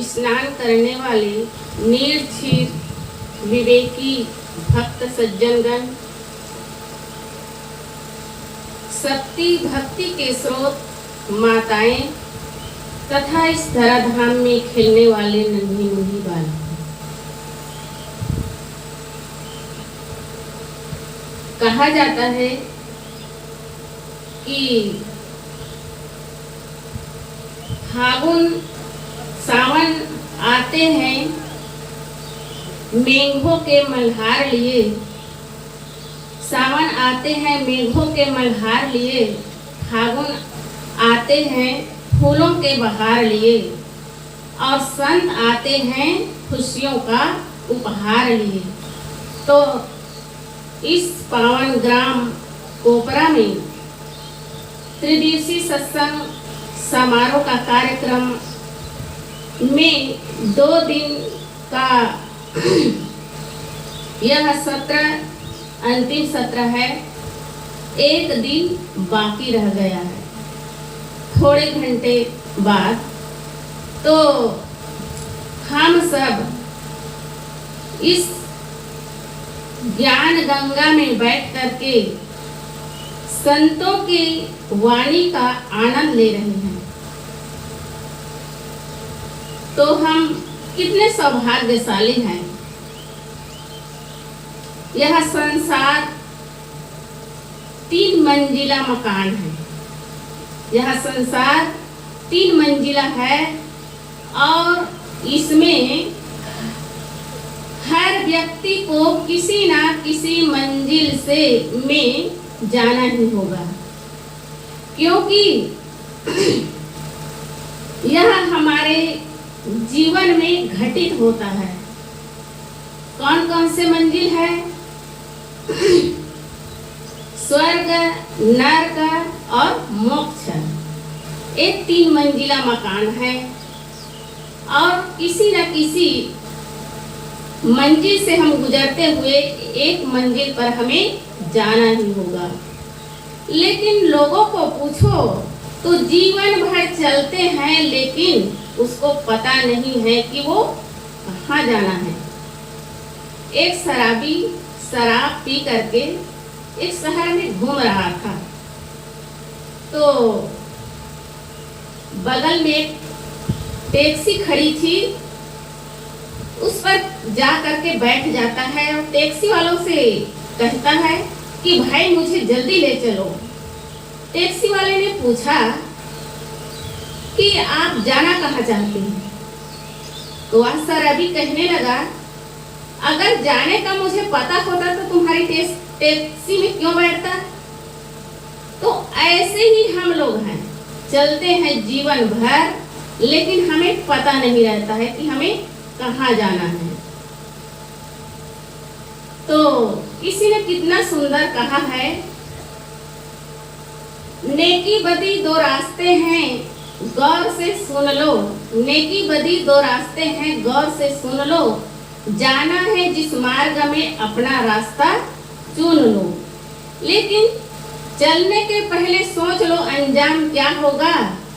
स्नान करने वाले निर्क्षीर विवेकी भक्त सज्जनगण, शक्ति भक्ति के स्रोत माताएं तथा इस धराधाम में खेलने वाले नन्ही मुन्नी बालक, कहा जाता है कि फागुन सावन आते हैं मेघों के मल्हार लिए, सावन आते हैं मेघों के मल्हार लिए, फागुन आते हैं फूलों के बहार लिए, और संत आते हैं खुशियों का उपहार लिए। तो इस पावन ग्राम कोपरा में त्रिदिवसीय सत्संग समारोह का कार्यक्रम में 2 दिन का यह सत्र अंतिम सत्र है। 1 दिन बाकी रह गया है, थोड़े घंटे बाद। तो हम सब इस ज्ञान गंगा में बैठ करके संतों की वाणी का आनंद ले रहे हैं। तो हम कितने सौभाग्यशाली हैं। यह संसार 3 मंजिला मकान है। यह संसार 3 मंजिला है और इसमें हर व्यक्ति को किसी ना किसी मंजिल से में जाना ही होगा, क्योंकि यह हमारे जीवन में घटित होता है। कौन कौन से मंजिल है? स्वर्ग, नरक और मोक्ष। एक 3 मंजिला मकान है और किसी न किसी मंजिल से हम गुजरते हुए एक मंजिल पर हमें जाना ही होगा। लेकिन लोगों को पूछो तो जीवन भर चलते हैं, लेकिन उसको पता नहीं है कि वो कहाँ जाना है। एक शराबी शराब पी करके एक शहर में घूम रहा था, तो बगल में एक टैक्सी खड़ी थी, उस पर जा करके बैठ जाता है और टैक्सी वालों से कहता है कि भाई मुझे जल्दी ले चलो। टैक्सी वाले ने पूछा कि आप जाना कहाँ चाहते हैं? तो वह शराबी कहने लगा, अगर जाने का मुझे पता होता तो तुम्हारी टैक्सी में क्यों बैठता? तो ऐसे ही हम लोग हैं, चलते हैं जीवन भर, लेकिन हमें पता नहीं रहता है कि हमें कहाँ जाना है। तो किसी ने कितना सुंदर कहा है, नेकी बदी 2 रास्ते हैं, गौर से सुन लो। नेकी बदी 2 रास्ते हैं, गौर से सुन लो। जाना है जिस मार्ग में अपना रास्ता चुन लो। लेकिन चलने के पहले सोच लो अंजाम क्या होगा।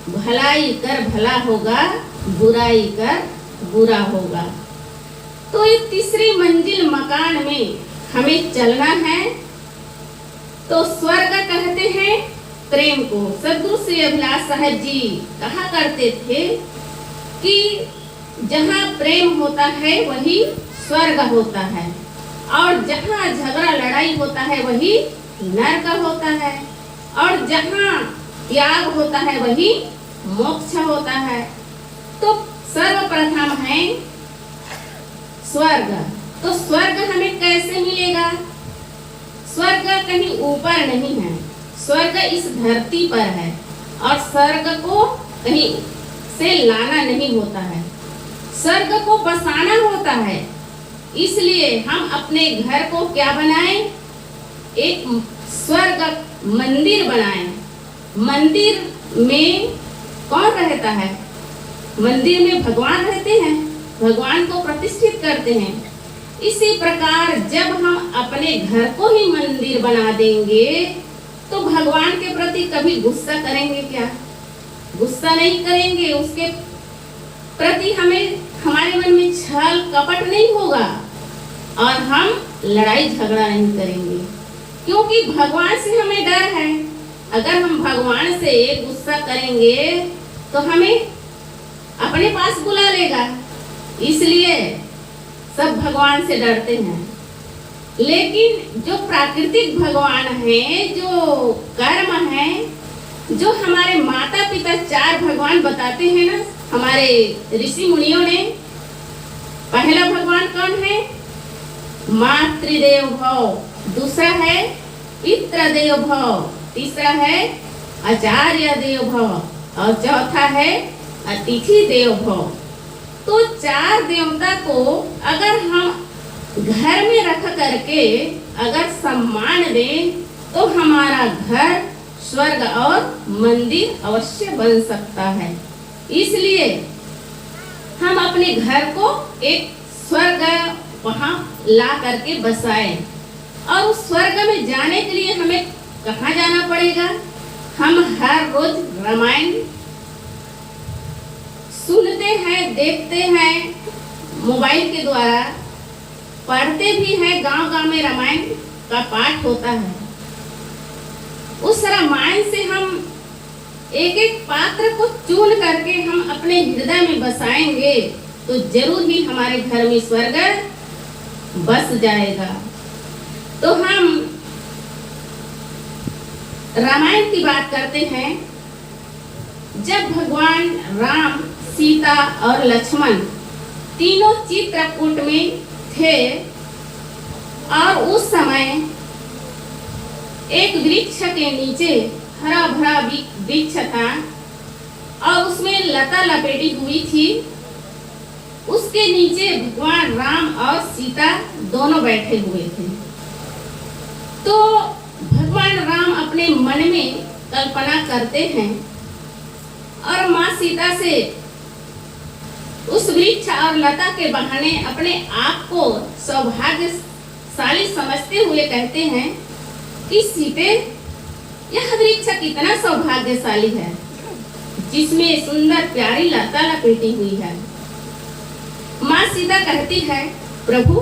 भलाई कर भला होगा, बुराई कर बुरा होगा। तो ये 3री मंजिल मकान में हमें चलना है। तो स्वर्ग कहते हैं प्रेम को। सद्गुरु श्री अभिलाष साहब जी कहा करते थे कि जहाँ प्रेम होता है वही स्वर्ग होता है, और जहाँ झगड़ा लड़ाई होता है वही नरक होता है, और जहाँ त्याग होता है वही मोक्ष होता है। तो सर्वप्रथम है स्वर्ग। तो स्वर्ग हमें कैसे मिलेगा? स्वर्ग कहीं ऊपर नहीं है, स्वर्ग इस धरती पर है, और स्वर्ग को कहीं से लाना नहीं होता है, स्वर्ग को बसाना होता है। इसलिए हम अपने घर को क्या बनाएं? एक स्वर्ग मंदिर बनाएं। मंदिर में कौन रहता है? मंदिर में भगवान रहते हैं, भगवान को प्रतिष्ठित करते हैं। इसी प्रकार जब हम अपने घर को ही मंदिर बना देंगे तो भगवान के प्रति कभी गुस्सा करेंगे क्या? गुस्सा नहीं करेंगे। उसके प्रति हमें हमारे मन में छल कपट नहीं होगा और हम लड़ाई झगड़ा नहीं करेंगे, क्योंकि भगवान से हमें डर है। अगर हम भगवान से गुस्सा करेंगे तो हमें अपने पास बुला लेगा, इसलिए सब भगवान से डरते हैं। लेकिन जो प्राकृतिक भगवान है, जो कर्म है, जो हमारे माता पिता चार भगवान बताते हैं ना हमारे ऋषि मुनियों ने, पहला भगवान कौन है? मातृदेव भव, दूसरा है पितृदेव भव, तीसरा है आचार्य देव भव और चौथा है अतिथि देव भव। तो चार देवता को अगर हम घर में रख करके अगर सम्मान दें तो हमारा घर स्वर्ग और मंदिर अवश्य बन सकता है। इसलिए हम अपने घर को एक स्वर्ग वहां ला करके बसाएं। और उस स्वर्ग में जाने के लिए हमें कहाँ जाना पड़ेगा? हम हर रोज रामायण सुनते हैं, देखते हैं, मोबाइल के द्वारा पढ़ते भी हैं, गांव-गांव में रामायण का पाठ होता है। उस रामायण से हम एक एक पात्र को चुन करके हम अपने हृदय में बसाएंगे तो जरूर ही हमारे घर में स्वर्ग बस जाएगा। तो हम रामायण की बात करते हैं। जब भगवान राम, सीता और लक्ष्मण तीनों चित्रकूट में थे और उस समय एक वृक्ष के नीचे हरा भरा वृक्ष था और उसमें लता लपेटी हुई थी। उसके नीचे भगवान राम और सीता दोनों बैठे हुए थे। तो भगवान राम अपने मन में कल्पना करते हैं और माँ सीता से उस वृक्ष और लता के बहाने अपने आप को सौभाग्यशाली समझते हुए कहते हैं कि सीते, यह वृक्ष कितना सौभाग्यशाली है जिसमें सुंदर प्यारी लता लपेटी हुई है। माँ सीता कहती है, प्रभु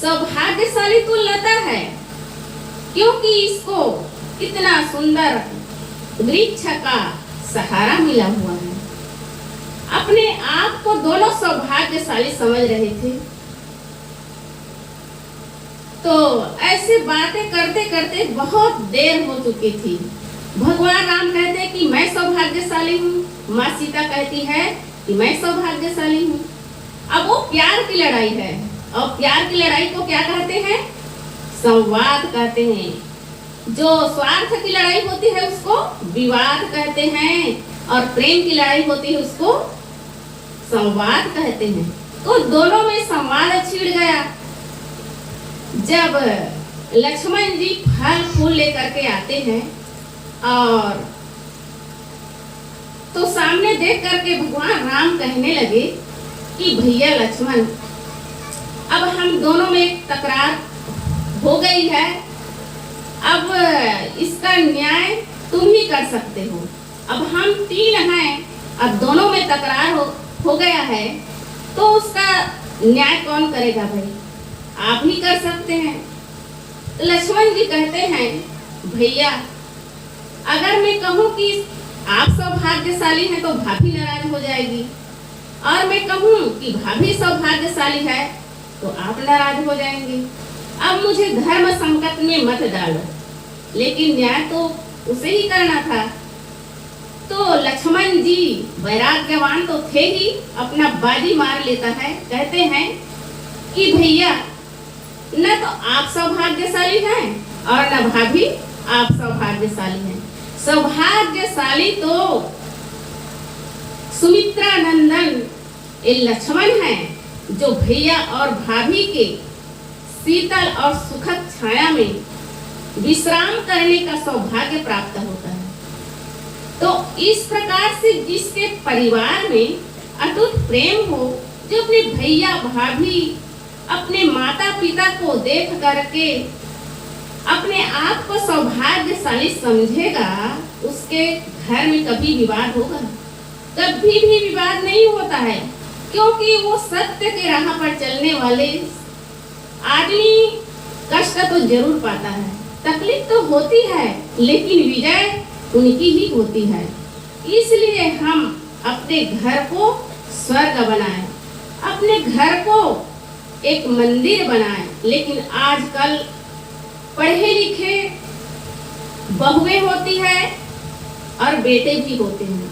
सौभाग्यशाली तो लता है, क्योंकि इसको इतना सुंदर वृक्ष का सहारा मिला हुआ है। अपने आप को दोनों सौभाग्यशाली समझ रहे थे। तो ऐसे बातें करते करते बहुत देर हो चुकी थी। भगवान राम कहते हैं कि मैं सौभाग्यशाली हूँ, माँ सीता कहती है कि मैं सौभाग्यशाली हूँ। अब वो प्यार की लड़ाई है और प्यार की लड़ाई को क्या कहते हैं? संवाद कहते हैं। जो स्वार्थ की लड़ाई होती है उसको विवाद कहते हैं और प्रेम की लड़ाई होती है उसको संवाद कहते हैं। तो दोनों में संवाद छिड़ गया। जब लक्ष्मण जी फल फूल लेकर के आते हैं और तो सामने देख करके भगवान राम कहने लगे कि भैया लक्ष्मण, अब हम दोनों में तकरार हो गई है, अब इसका न्याय तुम ही कर सकते हो। अब हम तीन हैं, अब दोनों में तकरार हो गया है, तो उसका न्याय कौन करेगा भाई? आप ही कर सकते हैं। लक्ष्मण जी कहते हैं, भैया अगर मैं कहूँ कि आप सौभाग्यशाली हैं तो भाभी नाराज हो जाएगी, और मैं कहूँ कि भाभी सौभाग्यशाली है तो आप नाराज हो जाएंगे। अब मुझे धर्म संकट में मत डालो, लेकिन न्याय तो उसे ही करना था। तो लक्ष्मण जी वैराग्यवान तो थे ही, अपना बाजी मार लेता है। कहते हैं कि भैया न तो आप सौभाग्यशाली हैं और न भाभी आप सौभाग्यशाली हैं। सौभाग्यशाली तो सुमित्रा नंदन ये लक्ष्मण हैं जो भैया और भाभी के शीतल और सुखद छाया में विश्राम करने का सौभाग्य प्राप्त होता है। तो इस प्रकार से जिसके परिवार में अटूट प्रेम हो, जो अपने भैया भाभी अपने माता पिता को देख करके अपने आप को सौभाग्यशाली समझेगा, उसके घर में कभी विवाद होगा? कभी भी विवाद नहीं होता है, क्योंकि वो सत्य के राह पर चलने वाले आदमी कष्ट तो जरूर पाता है, तकलीफ तो होती है, लेकिन विजय उनकी ही होती है। इसलिए हम अपने घर को स्वर्ग बनाएं, अपने घर को एक मंदिर बनाएं। लेकिन आजकल पढ़े लिखे बहुएं होती है और बेटे भी होते हैं,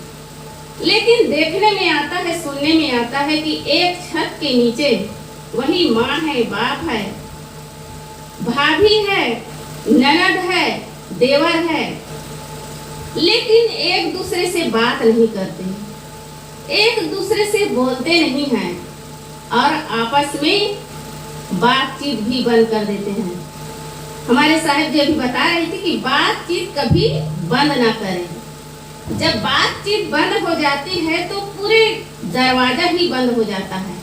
लेकिन देखने में आता है, सुनने में आता है कि एक छत के नीचे वही माँ है, बाप है, भाभी है, ननद है, देवर है, लेकिन एक दूसरे से बात नहीं करते, एक दूसरे से बोलते नहीं हैं और आपस में बातचीत भी बंद कर देते हैं। हमारे साहब जी अभी बता रही थी कि बातचीत कभी बंद ना करें। जब बातचीत बंद हो जाती है तो पूरे दरवाजा ही बंद हो जाता है,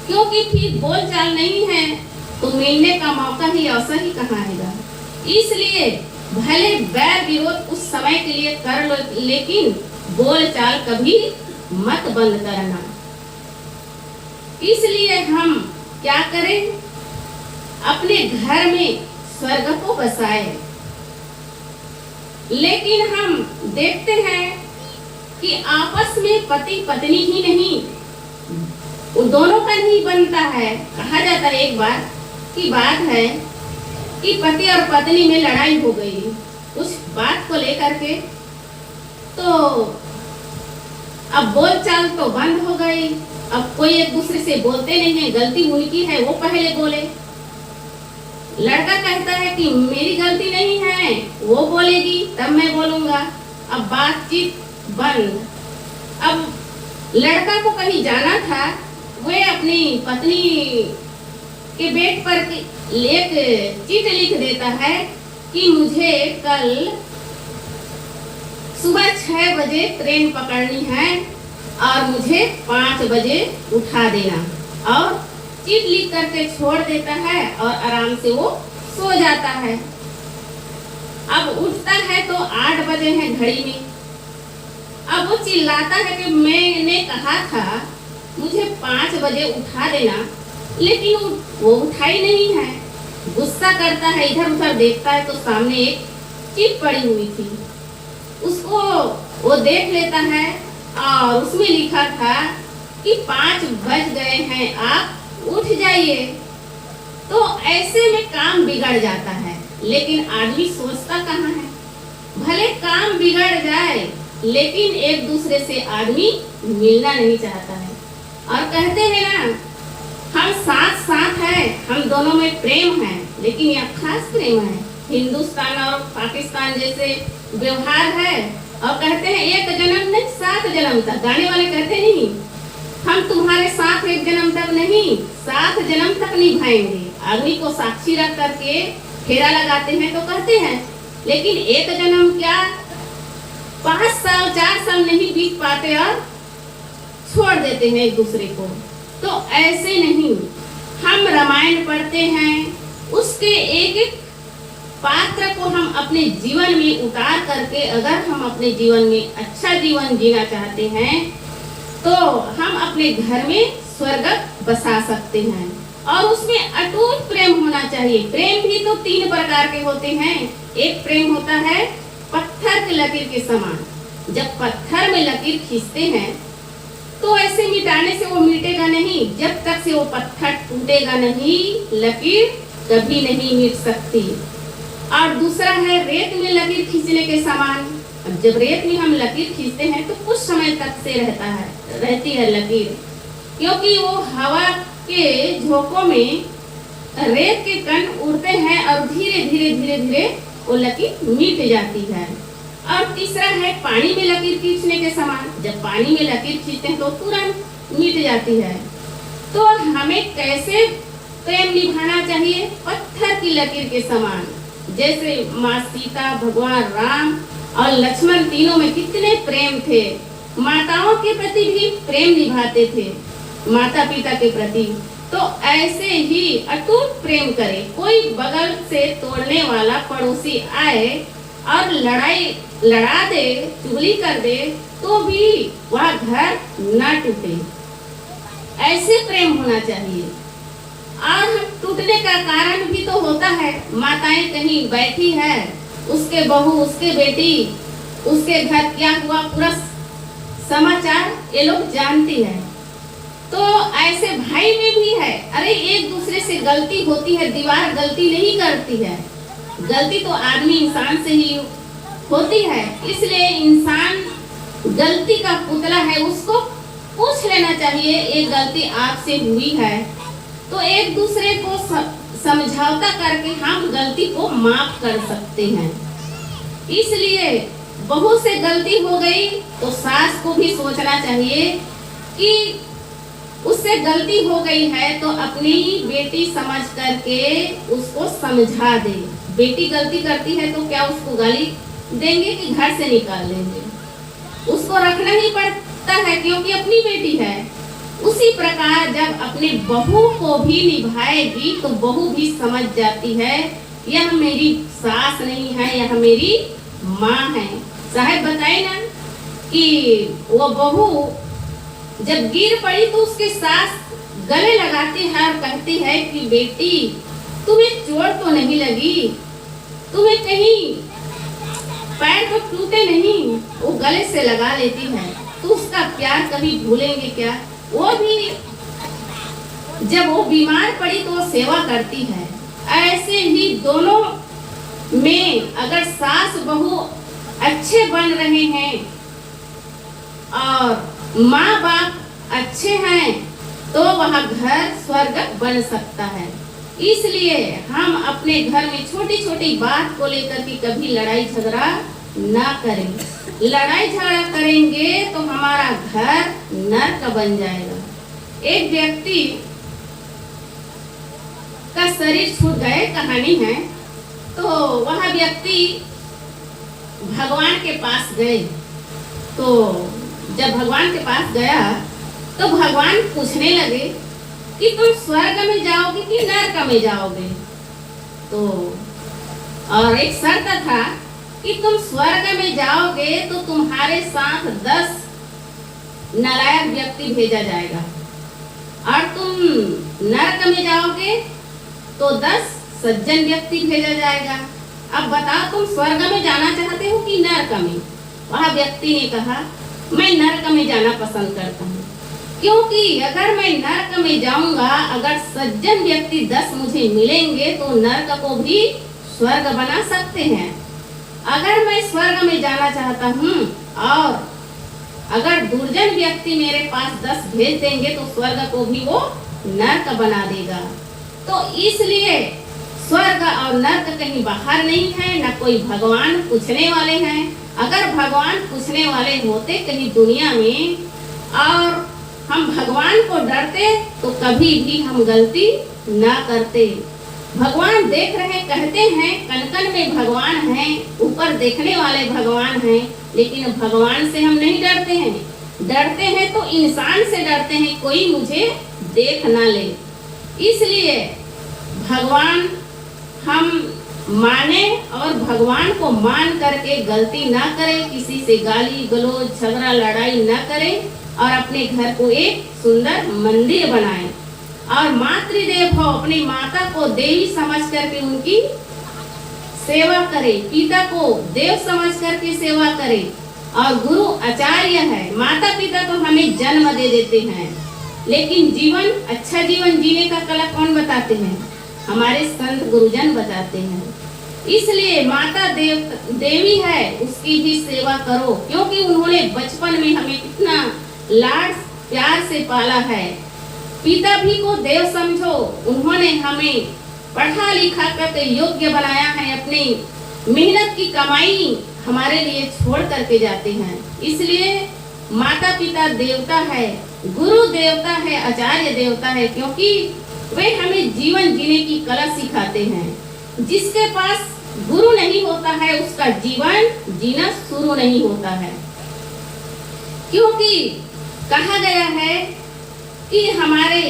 क्योंकि फिर बोलचाल नहीं है तो मिलने का मौका ही, अवसर ही कहाँ आएगा। इसलिए भले बैर विरोध उस समय के लिए कर लो, लेकिन बोलचाल कभी मत बंद करना। इसलिए हम क्या करें, अपने घर में स्वर्ग को बसाएं। लेकिन हम देखते हैं कि आपस में पति पत्नी ही नहीं, उन दोनों का नहीं बनता है। कहा जाता है, एक बार की बात है कि पति और पत्नी में लड़ाई हो गई उस बात को लेकर के, तो अब बोलचाल तो बंद हो गई। अब कोई एक दूसरे से बोलते नहीं है, गलती उनकी है, वो पहले बोले। लड़का कहता है कि मेरी गलती नहीं है, वो बोलेगी तब मैं बोलूंगा। अब बातचीत बंद। अब लड़का को कहीं जाना था, वे अपनी पत्नी के बेड पर एक चिट लिख देता है कि मुझे कल सुबह 6 बजे ट्रेन पकड़नी है और मुझे 5 बजे उठा देना, और चिट लिख करके छोड़ देता है और आराम से वो सो जाता है। अब उठता है तो 8 बजे है घड़ी में। अब वो चिल्लाता है कि मैंने कहा था मुझे 5 बजे उठा देना, लेकिन वो उठाई नहीं है। गुस्सा करता है, इधर उधर देखता है तो सामने एक चिट पड़ी हुई थी, उसको वो देख लेता है और उसमें लिखा था कि 5 बज गए हैं, आप उठ जाइए। तो ऐसे में काम बिगड़ जाता है, लेकिन आदमी सोचता कहाँ है। भले काम बिगड़ जाए, लेकिन एक दूसरे से आदमी मिलना नहीं चाहता है। और कहते हैं ना, हम साथ साथ हैं, हम दोनों में प्रेम है, लेकिन यह खास प्रेम है। हिंदुस्तान और पाकिस्तान जैसे व्यवहार है। और कहते हैं एक जन्म नहीं 7 जन्म तक। गाने वाले कहते नहीं, हम तुम्हारे साथ 1 जन्म तक नहीं 7 जन्म तक निभाएंगे। आदमी को साक्षी रख करके फेरा लगाते हैं तो कहते हैं, लेकिन 1 जन्म क्या 5 साल 4 साल नहीं बीत पाते और छोड़ देते हैं एक दूसरे को। तो ऐसे नहीं, हम रामायण पढ़ते हैं, उसके एक एक पात्र को हम अपने जीवन में उतार करके अगर हम अपने जीवन में अच्छा जीवन जीना चाहते हैं तो हम अपने घर में स्वर्ग बसा सकते हैं। और उसमें अटूट प्रेम होना चाहिए। प्रेम भी तो 3 प्रकार के होते हैं। एक प्रेम होता है पत्थर की लकीर के समान। जब पत्थर में लकीर खींचते हैं तो ऐसे मिटाने से वो मिटेगा नहीं, जब तक से वो पत्थर टूटेगा नहीं, लकीर कभी नहीं मिट सकती। और दूसरा है रेत में लकीर खींचने के समान। अब जब रेत में हम लकीर खींचते हैं तो कुछ समय तक से रहती है लकीर, क्योंकि वो हवा के झोंकों में रेत के कण उड़ते हैं और धीरे धीरे धीरे धीरे वो लकीर मिट जाती है। और तीसरा है पानी में लकीर खींचने के समान। जब पानी में लकीर खींचते हैं तो तुरंत मिट जाती है। तो हमें कैसे प्रेम निभाना चाहिए? पत्थर की लकीर के समान। जैसे माँ सीता, भगवान राम और लक्ष्मण तीनों में कितने प्रेम थे। माताओं के प्रति भी प्रेम निभाते थे, माता पिता के प्रति। तो ऐसे ही अटूट प्रेम करें। कोई बगल से तोड़ने वाला पड़ोसी आए और लड़ाई लड़ा दे, चुगली कर दे, तो भी वह घर ना टूटे। ऐसे प्रेम होना चाहिए। और टूटने का कारण भी तो होता है, माताएं कहीं बैठी है, उसके बहू, उसके बेटी, उसके घर क्या हुआ पूरा समाचार ये लोग जानती है। तो ऐसे भाई में भी है, अरे एक दूसरे से गलती होती है, दीवार गलती नहीं करती है, गलती तो आदमी इंसान से ही होती है। इसलिए इंसान गलती का पुतला है, उसको पूछ लेना चाहिए ये गलती आपसे हुई है, तो एक दूसरे को समझौता करके हम गलती को माफ कर सकते हैं। इसलिए बहू से गलती हो गई तो सास को भी सोचना चाहिए कि उससे गलती हो गई है तो अपनी बेटी समझ करके उसको समझा दे। बेटी गलती करती है तो क्या उसको गाली देंगे कि घर से निकाल देंगे? उसको रखना ही पड़ता है क्योंकि अपनी बेटी है। उसी प्रकार जब अपने बहू को भी निभाएगी तो बहू भी समझ जाती है यह मेरी सास नहीं है, यह मेरी माँ है। साहब बताए ना कि वो बहू जब गिर पड़ी तो उसके सास गले लगाती है और कहती है कि बेटी तुम्हें चोट तो नहीं लगी, तुम्हें कहीं पैर तो टूटे नहीं? वो गले से लगा लेती है। तो उसका प्यार कभी भूलेंगे क्या? वो भी जब वो बीमार पड़ी तो वो सेवा करती है। ऐसे ही दोनों में अगर सास बहू अच्छे बन रहे हैं और माँ बाप अच्छे हैं तो वह घर स्वर्ग बन सकता है। इसलिए हम अपने घर में छोटी छोटी बात को लेकर के कभी लड़ाई झगड़ा ना करें। लड़ाई झगड़ा करेंगे तो हमारा घर नरक बन जाएगा। एक व्यक्ति का शरीर छूट गए, कहानी है, तो वह व्यक्ति भगवान के पास गए। तो जब भगवान के पास गया तो भगवान पूछने लगे कि तुम स्वर्ग में जाओगे कि नरक में जाओगे? तो और एक शर्त था कि तुम स्वर्ग में जाओगे तो तुम्हारे साथ 10 नालायक व्यक्ति भेजा जाएगा, और तुम नरक में जाओगे तो 10 सज्जन व्यक्ति भेजा जाएगा। अब बताओ तुम स्वर्ग में जाना चाहते हो कि नरक में? वह व्यक्ति ने कहा मैं नरक में जाना पसंद करता हूँ, क्योंकि अगर मैं नरक में जाऊंगा, अगर सज्जन व्यक्ति 10 मुझे मिलेंगे तो नरक को भी स्वर्ग बना सकते हैं। अगर मैं स्वर्ग में जाना चाहता हूँ और अगर दुर्जन व्यक्ति मेरे पास 10 भेज देंगे तो स्वर्ग को भी वो नरक बना देगा। तो इसलिए स्वर्ग और नरक कहीं बाहर नहीं है, न कोई भगवान पूछने वाले हैं। अगर भगवान पूछने वाले होते कहीं दुनिया में और हम भगवान को डरते तो कभी भी हम गलती ना करते। भगवान देख रहे, कहते हैं कण कण में भगवान हैं, ऊपर देखने वाले भगवान हैं, लेकिन भगवान से हम नहीं डरते हैं। डरते हैं तो इंसान से डरते हैं, कोई मुझे देख ना ले। इसलिए भगवान हम माने और भगवान को मान करके गलती ना करें, किसी से गाली गलौज झगड़ा लड़ाई ना करें और अपने घर को एक सुंदर मंदिर बनाएं। और मातृदेव हो, अपनी माता को देवी समझ करके उनकी सेवा करें, पिता को देव समझ करके सेवा करें। और गुरु आचार्य है, माता पिता तो हमें जन्म दे देते हैं, लेकिन जीवन अच्छा जीवन जीने का कला कौन बताते हैं? हमारे संत गुरुजन बताते हैं। इसलिए माता देवी है, उसकी भी सेवा करो, क्योंकि उन्होंने बचपन में हमें कितना लाड प्यार से पाला है। पिता भी को देव समझो, उन्होंने हमें पढ़ा लिखा करके योग्य बनाया है, अपनी मेहनत की कमाई हमारे लिए छोड़ करके जाते हैं। इसलिए माता पिता देवता है, गुरु देवता है, आचार्य देवता है, क्योंकि वे हमें जीवन जीने की कला सिखाते हैं। जिसके पास गुरु नहीं होता है उसका जीवन जीना शुरू नहीं होता है, क्योंकि कहा गया है कि हमारे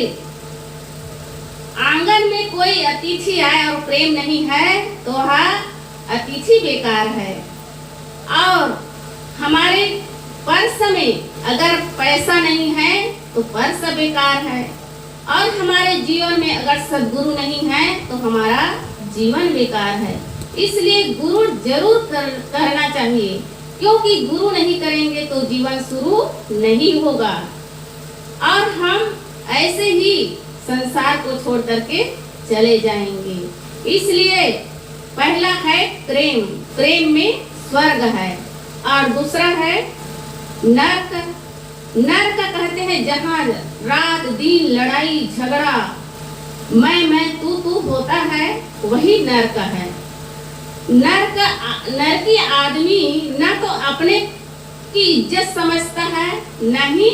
आंगन में कोई अतिथि आए और प्रेम नहीं है तो वह अतिथि बेकार है। और हमारे पर्स में अगर पैसा नहीं है तो पर्स बेकार है, और हमारे जीवन में अगर सद्गुरु नहीं है तो हमारा जीवन बेकार है। इसलिए गुरु जरूर करना चाहिए, क्योंकि गुरु नहीं करेंगे तो जीवन शुरू नहीं होगा और हम ऐसे ही संसार को छोड़ करके चले जाएंगे। इसलिए पहला है प्रेम, प्रेम में स्वर्ग है, और दूसरा है नरक। नरक कहते हैं जहाँ रात दिन लड़ाई झगड़ा मैं तू होता है, वही नरक है। नरकी आदमी न तो अपने की इज्जत समझता है, न ही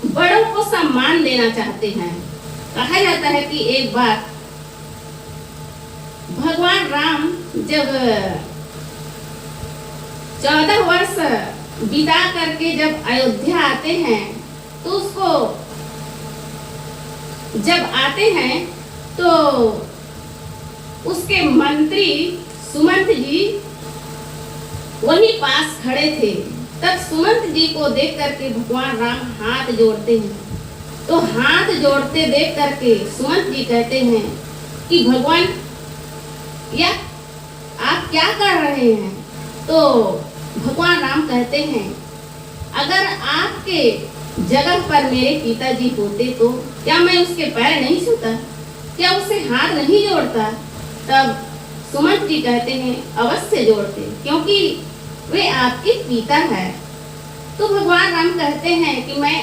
बड़ों को सम्मान देना चाहते हैं। कहा जाता है कि एक बार भगवान राम जब 14 वर्ष बिता करके जब अयोध्या आते हैं, तो उसको जब आते हैं तो उसके मंत्री सुमंत जी वहीं पास खड़े थे। तब सुमंत जी को देख करके भगवान राम हाथ जोड़ते हैं, तो हाथ जोड़ते देख करके सुमंत जी कहते हैं कि भगवान या आप क्या कर रहे हैं? तो भगवान राम कहते हैं अगर आपके जगह पर मेरे पिताजी होते तो क्या मैं उसके पैर नहीं छूता, क्या उससे हाथ नहीं जोड़ता? तब सुमंत जी कहते हैं अवश्य जोड़ते, क्योंकि वे आपके पिता है। तो भगवान राम कहते हैं कि मैं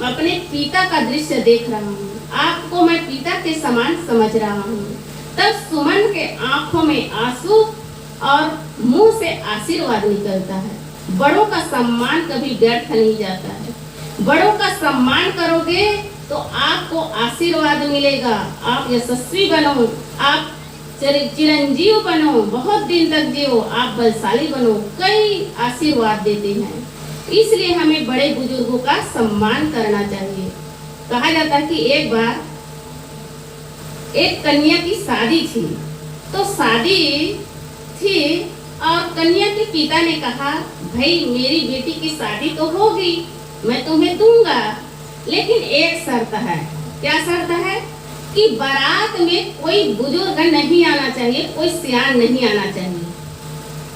अपने पिता का दृश्य देख रहा हूँ, आपको मैं पिता के समान समझ रहा हूँ। तब सुमन के आंखों में आंसू और मुंह से आशीर्वाद निकलता है। बड़ों का सम्मान कभी व्यर्थ नहीं जाता है। बड़ों का सम्मान करोगे तो आपको आशीर्वाद मिलेगा, आप यशस्वी बनो, आप चिरंजीव बनो, बहुत दिन तक जियो, आप बलशाली बनो, कई आशीर्वाद देते हैं। इसलिए हमें बड़े बुजुर्गों का सम्मान करना चाहिए। कहा जाता है कि एक बार एक कन्या की शादी थी, तो शादी थी और कन्या के पिता ने कहा भाई मेरी बेटी की शादी तो होगी, मैं तुम्हें दूंगा, लेकिन एक शर्त है। क्या शर्त है? कि बारात में कोई बुजुर्ग नहीं आना चाहिए, कोई सियान नहीं आना चाहिए।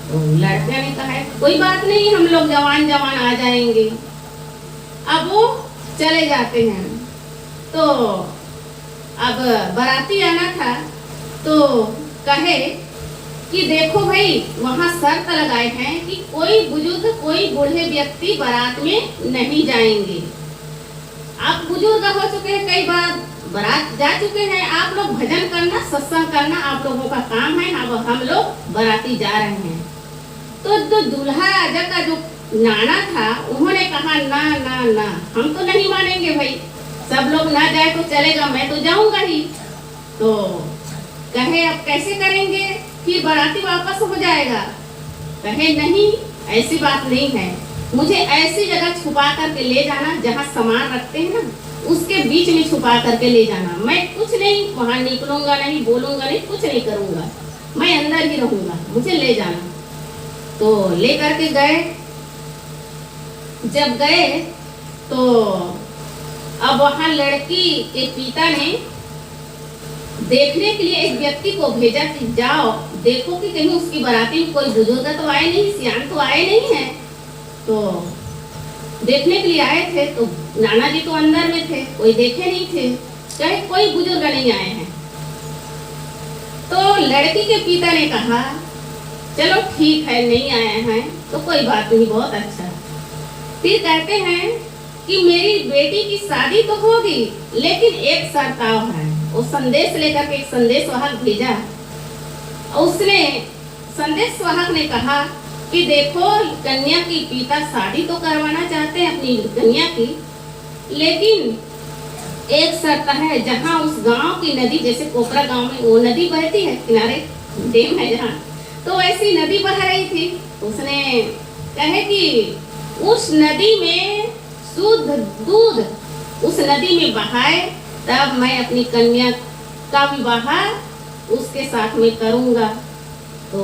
तो लड़का ने कहा कोई बात नहीं, हम लोग जवान जवान आ जाएंगे। अब वो चले जाते हैं, तो अब बाराती आना था, तो कहे कि देखो भाई वहाँ शर्त लगाए हैं कि कोई बुजुर्ग कोई बूढ़े व्यक्ति बारात में नहीं जाएंगे। आप बुजुर्ग हो चुके हैं, कई बार बारात जा चुके हैं, आप लोग भजन करना सत्संग करना आप लोगों का काम है, अब हम लोग बाराती जा रहे हैं। तो जो दूल्हा राजा का जो नाना था उन्होंने कहा ना ना ना, हम तो नहीं मानेंगे भाई, सब लोग ना जाए तो चलेगा, मैं तो जाऊंगा ही। तो कहे अब कैसे करेंगे, फिर बाराती वापस हो जाएगा। कहे नहीं ऐसी बात नहीं है, मुझे ऐसी जगह छुपा करके ले जाना जहाँ सामान रखते हैं ना, उसके बीच में छुपा करके ले जाना। मैं कुछ नहीं वहाँ निकलूंगा नहीं, बोलूंगा नहीं, कुछ नहीं करूंगा, मैं अंदर ही रहूंगा, मुझे ले जाना। तो ले करके गए। जब गए तो अब वहाँ लड़की के पिता ने देखने के लिए एक व्यक्ति को भेजा कि जाओ देखो कि कहीं उसकी बाराती में कोई बुजुर्ग तो आए नहीं, सियान तो आए नहीं है। तो देखने के लिए आए थे, तो नाना जी तो अंदर में थे, कोई देखे नहीं थे, कहे कोई बुजुर्ग नहीं आए हैं। तो लड़की के पिता ने कहा चलो ठीक है नहीं आए हैं तो कोई बात नहीं, बहुत अच्छा। फिर कहते हैं कि मेरी बेटी की शादी तो होगी, लेकिन एक शर्त और है। वो संदेश लेकर के एक संदेश वाहक भेजा, उसने संदेश वाहक ने कहा कि देखो कन्या की पिता शादी तो करवाना चाहते हैं अपनी कन्या की, लेकिन एक शर्त है, जहाँ उस गांव की नदी, जैसे कोपरा गांव में वो नदी बहती है किनारे डैम है जहाँ, तो ऐसी नदी बह रही थी। उसने कहे कि उस नदी में शुद्ध दूध उस नदी में बहाए, तब मैं अपनी कन्या का विवाह उसके साथ में करूंगा। तो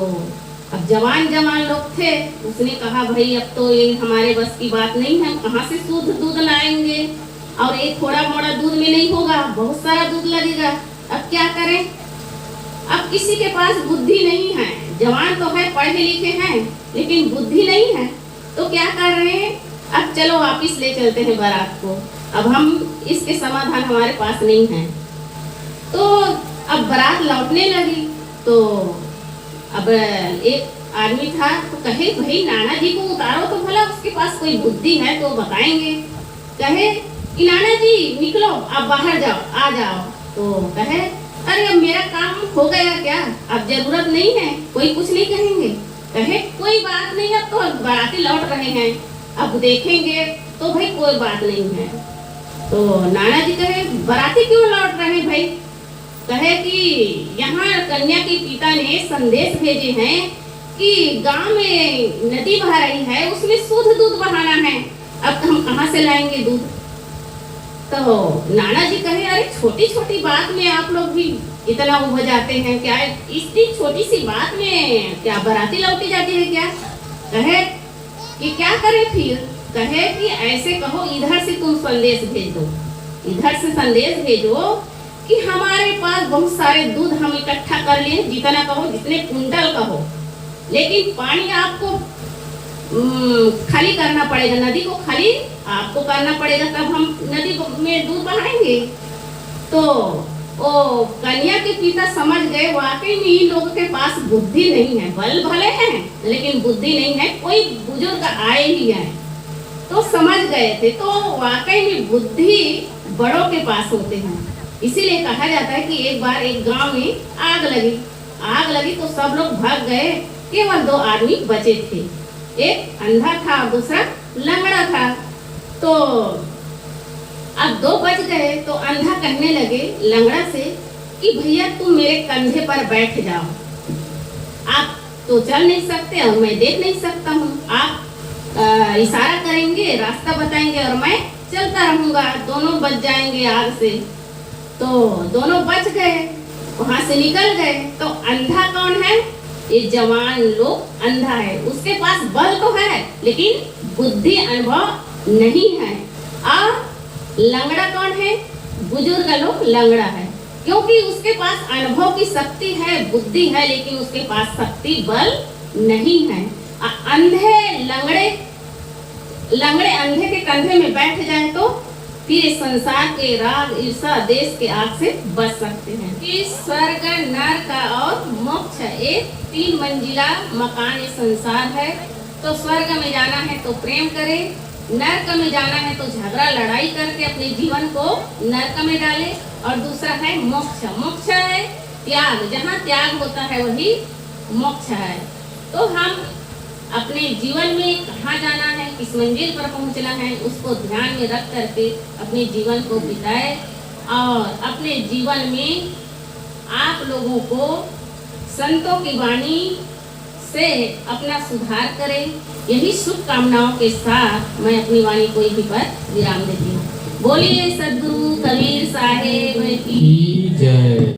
अब जवान जवान लोग थे, उसने कहा भाई अब तो ये हमारे बस की बात नहीं है, कहाँ से शुद्ध दूध लाएंगे, और एक थोड़ा मोड़ा दूध में नहीं होगा, बहुत सारा दूध लगेगा। अब क्या करें? अब किसी के पास बुद्धि नहीं है, जवान तो है, पढ़े लिखे हैं, लेकिन बुद्धि नहीं है, तो क्या कर रहे हैं? अब चलो वापिस ले चलते हैं बारात को, अब हम इसके समाधान हमारे पास नहीं है। तो अब बारात लौटने लगी, तो अब एक आदमी था, तो कहे भाई नाना जी को उतारो तो भला, उसके पास कोई बुद्धि है तो बताएंगे। कहे कि नाना जी निकलो, आप बाहर जाओ, आ जाओ। तो कहे अरे अब मेरा काम हो गया क्या, अब जरूरत नहीं है, कोई कुछ नहीं कहेंगे। कहे कोई बात नहीं, अब तो बाराती लौट रहे हैं, अब देखेंगे तो भाई कोई बात नहीं है। तो नाना जी कहे बाराती क्यों लौट रहे हैं भाई? कहे कि यहाँ कन्या के पिता ने संदेश भेजे हैं कि गांव में नदी बह रही है, उसमें शुद्ध दूध बहाना है, अब हम कहाँ से लाएंगे दूध? तो नाना जी कहे अरे छोटी छोटी बात में आप लोग भी इतना उब जाते हैं क्या? इतनी छोटी सी बात में क्या बाराती लौटी जाती है क्या? कहे कि क्या करें फिर? कहे कि ऐसे कहो, इधर से तुम संदेश भेज दो, इधर से संदेश भेजो कि हमारे पास बहुत सारे दूध हम इकट्ठा कर लिए, जितना कहो, जितने कुंटल कहो, लेकिन पानी आपको खाली करना पड़ेगा, नदी को खाली आपको करना पड़ेगा, तब हम नदी में दूध बहाएंगे। तो ओ कन्या के पिता समझ गए वाकई में इन लोगों के पास बुद्धि नहीं है, बल भले हैं लेकिन बुद्धि नहीं है, कोई बुजुर्ग आए ही आए, तो समझ गए थे। तो वाकई में बुद्धि बड़ों के पास होते हैं। इसीलिए कहा जाता है कि एक बार एक गांव में आग लगी तो सब लोग भाग गए, केवल 2 आदमी बचे थे, एक अंधा था और दूसरा लंगड़ा था। तो अब 2 बच गए, तो अंधा कहने लगे लंगड़ा से कि भैया तुम मेरे कंधे पर बैठ जाओ, आप तो चल नहीं सकते और मैं देख नहीं सकता हूँ, आप इशारा करेंगे, रास्ता बताएंगे और मैं चलता रहूंगा, दोनों बच जाएंगे आग से। तो दोनों बच गए, वहां से निकल गए। तो अंधा कौन है? ये जवान लोग अंधा है, उसके पास बल तो है लेकिन बुद्धि अनुभव नहीं है। और लंगड़ा कौन है? बुजुर्ग लोग लंगड़ा है, क्योंकि उसके पास अनुभव की शक्ति है, बुद्धि है, लेकिन उसके पास शक्ति बल नहीं है। लंगड़े अंधे के कंधे में बैठ जाए तो फिर इस संसार के राग ईर्षा देश के आग से बच सकते हैं। कि स्वर्ग नरक और मोक्ष एक 3 मंजिला मकान ये संसार है। तो स्वर्ग में जाना है तो प्रेम करें, नरक में जाना है तो झगड़ा लड़ाई करके अपने जीवन को नरक में डाले, और दूसरा है मोक्ष। मोक्ष है त्याग, जहाँ त्याग होता है वही मोक्ष है। तो हम अपने जीवन में कहाँ जाना है, किस मंजिल पर पहुँचना है, उसको ध्यान में रख करके अपने जीवन को बिताए, और अपने जीवन में आप लोगों को संतों की वाणी से अपना सुधार करें। यही शुभकामनाओं के साथ मैं अपनी वाणी को यहीं पर विराम देती हूँ। बोलिए सद्गुरु कबीर साहेब की जय।